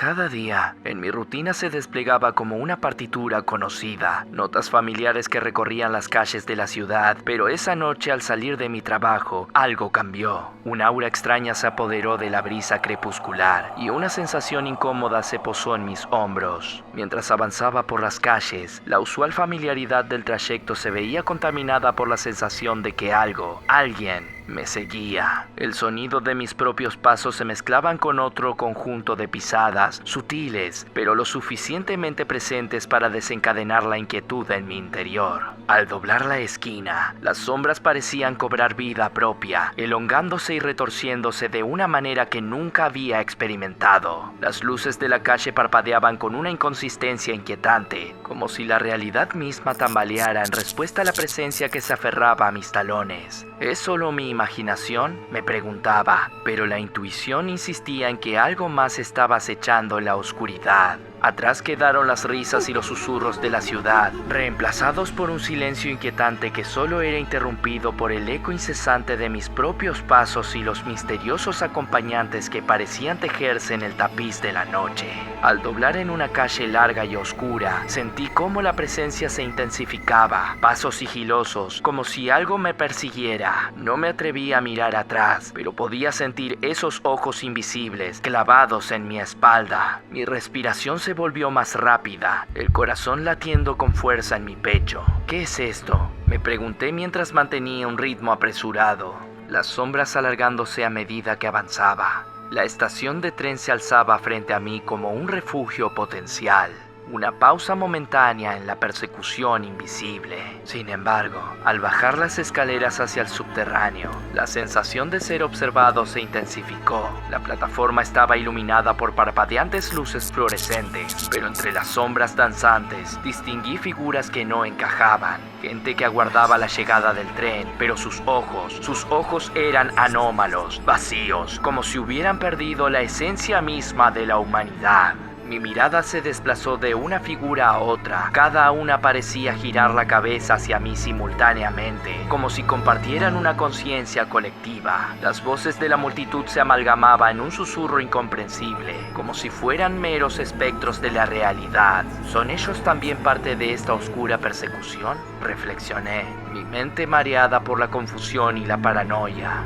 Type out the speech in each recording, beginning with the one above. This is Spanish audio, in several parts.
Cada día, en mi rutina se desplegaba como una partitura conocida, notas familiares que recorrían las calles de la ciudad, pero esa noche al salir de mi trabajo, algo cambió. Un aura extraña se apoderó de la brisa crepuscular y una sensación incómoda se posó en mis hombros. Mientras avanzaba por las calles, la usual familiaridad del trayecto se veía contaminada por la sensación de que alguien, me seguía. El sonido de mis propios pasos se mezclaban con otro conjunto de pisadas, sutiles, pero lo suficientemente presentes para desencadenar la inquietud en mi interior. Al doblar la esquina, las sombras parecían cobrar vida propia, elongándose y retorciéndose de una manera que nunca había experimentado. Las luces de la calle parpadeaban con una inconsistencia inquietante, como si la realidad misma tambaleara en respuesta a la presencia que se aferraba a mis talones. ¿Es solo mi imaginación?, me preguntaba, pero la intuición insistía en que algo más estaba acechando en la oscuridad. Atrás quedaron las risas y los susurros de la ciudad, reemplazados por un silencio inquietante que solo era interrumpido por el eco incesante de mis propios pasos y los misteriosos acompañantes que parecían tejerse en el tapiz de la noche. Al doblar en una calle larga y oscura, sentí cómo la presencia se intensificaba, pasos sigilosos, como si algo me persiguiera. No me atreví a mirar atrás, pero podía sentir esos ojos invisibles clavados en mi espalda. Mi respiración se volvió más rápida, el corazón latiendo con fuerza en mi pecho. ¿Qué es esto?, me pregunté mientras mantenía un ritmo apresurado, las sombras alargándose a medida que avanzaba. La estación de tren se alzaba frente a mí como un refugio potencial. Una pausa momentánea en la persecución invisible. Sin embargo, al bajar las escaleras hacia el subterráneo, la sensación de ser observado se intensificó. La plataforma estaba iluminada por parpadeantes luces fluorescentes, pero entre las sombras danzantes distinguí figuras que no encajaban. Gente que aguardaba la llegada del tren, pero sus ojos eran anómalos, vacíos, como si hubieran perdido la esencia misma de la humanidad. Mi mirada se desplazó de una figura a otra. Cada una parecía girar la cabeza hacia mí simultáneamente, como si compartieran una conciencia colectiva. Las voces de la multitud se amalgamaban en un susurro incomprensible, como si fueran meros espectros de la realidad. ¿Son ellos también parte de esta oscura persecución?, reflexioné, mi mente mareada por la confusión y la paranoia.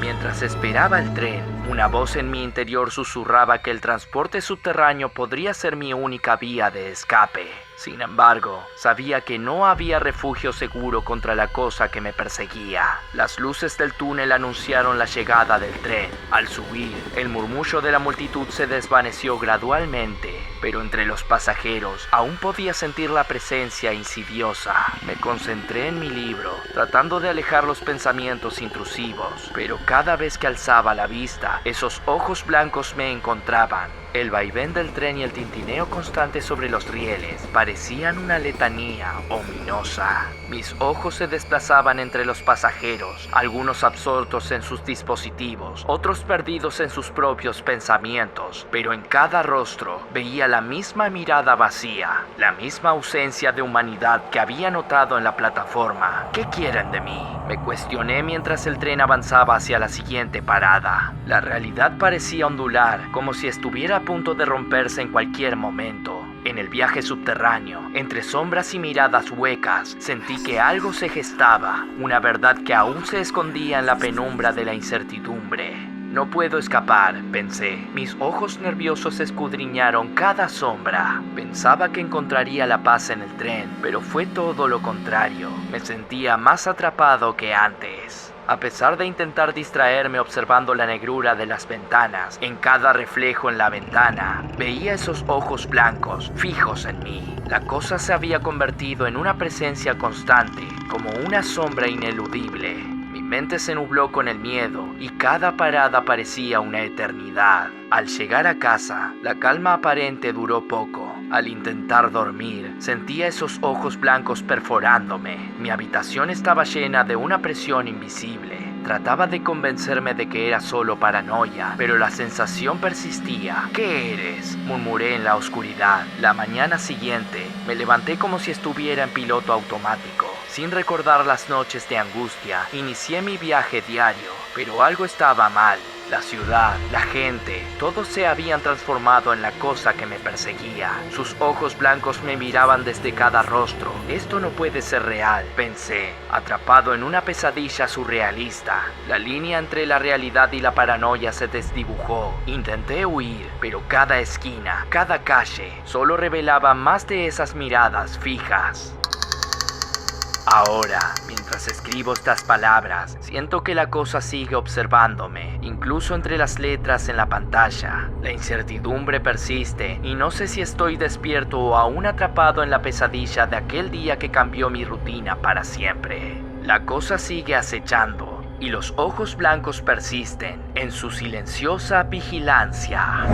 Mientras esperaba el tren, una voz en mi interior susurraba que el transporte subterráneo podría ser mi única vía de escape. Sin embargo, sabía que no había refugio seguro contra la cosa que me perseguía. Las luces del túnel anunciaron la llegada del tren. Al subir, el murmullo de la multitud se desvaneció gradualmente, pero entre los pasajeros aún podía sentir la presencia insidiosa. Me concentré en mi libro, tratando de alejar los pensamientos intrusivos, pero cada vez que alzaba la vista, esos ojos blancos me encontraban. El vaivén del tren y el tintineo constante sobre los rieles parecían una letanía ominosa. Mis ojos se desplazaban entre los pasajeros, algunos absortos en sus dispositivos, otros perdidos en sus propios pensamientos, pero en cada rostro veía la misma mirada vacía, la misma ausencia de humanidad que había notado en la plataforma. ¿Qué quieren de mí?, me cuestioné mientras el tren avanzaba hacia la siguiente parada. La realidad parecía ondular, como si estuviera a punto de romperse en cualquier momento. En el viaje subterráneo, entre sombras y miradas huecas, sentí que algo se gestaba, una verdad que aún se escondía en la penumbra de la incertidumbre. No puedo escapar, pensé. Mis ojos nerviosos escudriñaron cada sombra. Pensaba que encontraría la paz en el tren, pero fue todo lo contrario. Me sentía más atrapado que antes. A pesar de intentar distraerme observando la negrura de las ventanas, en cada reflejo en la ventana, veía esos ojos blancos, fijos en mí. La cosa se había convertido en una presencia constante, como una sombra ineludible. Mi mente se nubló con el miedo y cada parada parecía una eternidad. Al llegar a casa, la calma aparente duró poco. Al intentar dormir, sentía esos ojos blancos perforándome. Mi habitación estaba llena de una presión invisible. Trataba de convencerme de que era solo paranoia, pero la sensación persistía. ¿Qué eres?, murmuré en la oscuridad. La mañana siguiente, me levanté como si estuviera en piloto automático. Sin recordar las noches de angustia, inicié mi viaje diario, pero algo estaba mal. La ciudad, la gente, todos se habían transformado en la cosa que me perseguía. Sus ojos blancos me miraban desde cada rostro. Esto no puede ser real, pensé, atrapado en una pesadilla surrealista. La línea entre la realidad y la paranoia se desdibujó. Intenté huir, pero cada esquina, cada calle, solo revelaba más de esas miradas fijas. Ahora, mientras escribo estas palabras, siento que la cosa sigue observándome, incluso entre las letras en la pantalla. La incertidumbre persiste y no sé si estoy despierto o aún atrapado en la pesadilla de aquel día que cambió mi rutina para siempre. La cosa sigue acechando y los ojos blancos persisten en su silenciosa vigilancia.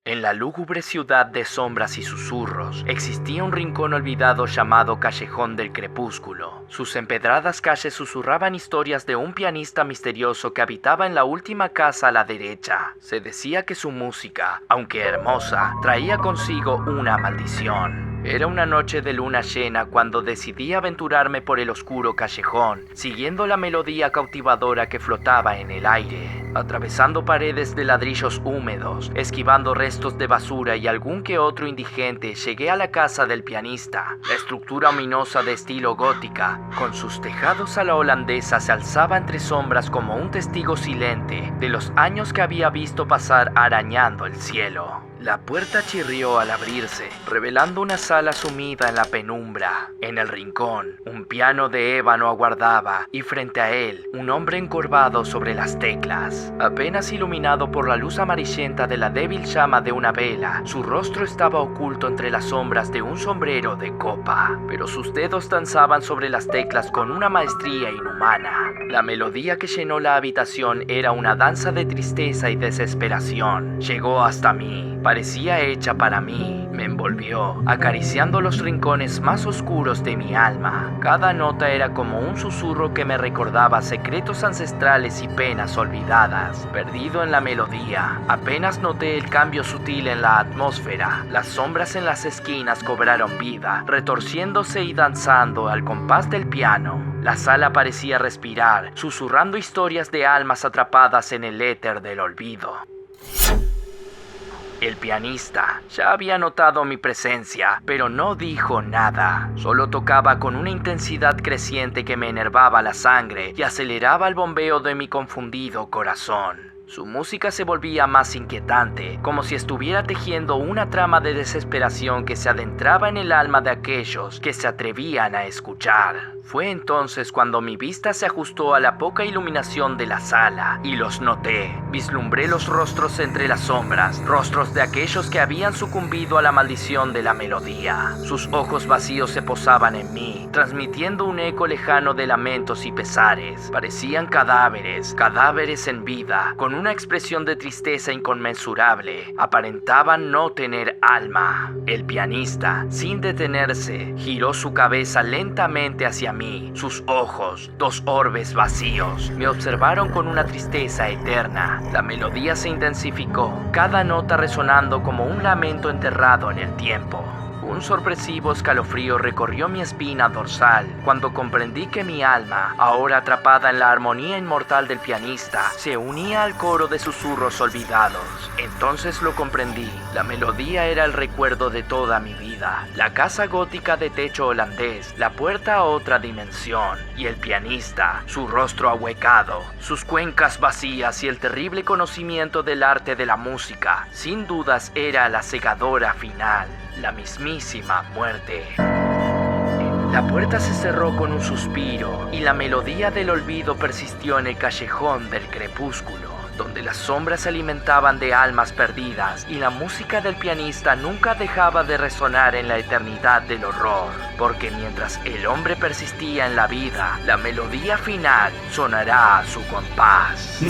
En la lúgubre ciudad de sombras y susurros, existía un rincón olvidado llamado Callejón del Crepúsculo. Sus empedradas calles susurraban historias de un pianista misterioso que habitaba en la última casa a la derecha. Se decía que su música, aunque hermosa, traía consigo una maldición. Era una noche de luna llena cuando decidí aventurarme por el oscuro callejón, siguiendo la melodía cautivadora que flotaba en el aire. Atravesando paredes de ladrillos húmedos, esquivando restos de basura y algún que otro indigente, llegué a la casa del pianista. La estructura ominosa de estilo gótica, con sus tejados a la holandesa, se alzaba entre sombras como un testigo silente de los años que había visto pasar arañando el cielo. La puerta chirrió al abrirse, revelando una sala sumida en la penumbra. En el rincón, un piano de ébano aguardaba y frente a él, un hombre encorvado sobre las teclas. Apenas iluminado por la luz amarillenta de la débil llama de una vela, su rostro estaba oculto entre las sombras de un sombrero de copa, pero sus dedos danzaban sobre las teclas con una maestría inhumana. La melodía que llenó la habitación era una danza de tristeza y desesperación. Llegó hasta mí. Parecía hecha para mí. Me envolvió, acariciando los rincones más oscuros de mi alma. Cada nota era como un susurro que me recordaba secretos ancestrales y penas olvidadas. Perdido en la melodía, apenas noté el cambio sutil en la atmósfera. Las sombras en las esquinas cobraron vida, retorciéndose y danzando al compás del piano. La sala parecía respirar, susurrando historias de almas atrapadas en el éter del olvido. El pianista ya había notado mi presencia, pero no dijo nada. Solo tocaba con una intensidad creciente que me enervaba la sangre y aceleraba el bombeo de mi confundido corazón. Su música se volvía más inquietante, como si estuviera tejiendo una trama de desesperación que se adentraba en el alma de aquellos que se atrevían a escuchar. Fue entonces cuando mi vista se ajustó a la poca iluminación de la sala y los noté. Vislumbré los rostros entre las sombras, rostros de aquellos que habían sucumbido a la maldición de la melodía. Sus ojos vacíos se posaban en mí, transmitiendo un eco lejano de lamentos y pesares. Parecían cadáveres, cadáveres en vida, con una expresión de tristeza inconmensurable. Aparentaban no tener alma. El pianista, sin detenerse, giró su cabeza lentamente hacia mí. Sus ojos, dos orbes vacíos, me observaron con una tristeza eterna. La melodía se intensificó, cada nota resonando como un lamento enterrado en el tiempo. Un sorpresivo escalofrío recorrió mi espina dorsal cuando comprendí que mi alma, ahora atrapada en la armonía inmortal del pianista, se unía al coro de susurros olvidados. Entonces lo comprendí. La melodía era el recuerdo de toda mi vida. La casa gótica de techo holandés, la puerta a otra dimensión, y el pianista, su rostro ahuecado, sus cuencas vacías y el terrible conocimiento del arte de la música. Sin dudas era la cegadora final. La mismísima muerte. La puerta se cerró con un suspiro y la melodía del olvido persistió en el callejón del crepúsculo, donde las sombras se alimentaban de almas perdidas y la música del pianista nunca dejaba de resonar en la eternidad del horror, porque mientras el hombre persistía en la vida, la melodía final sonará a su compás.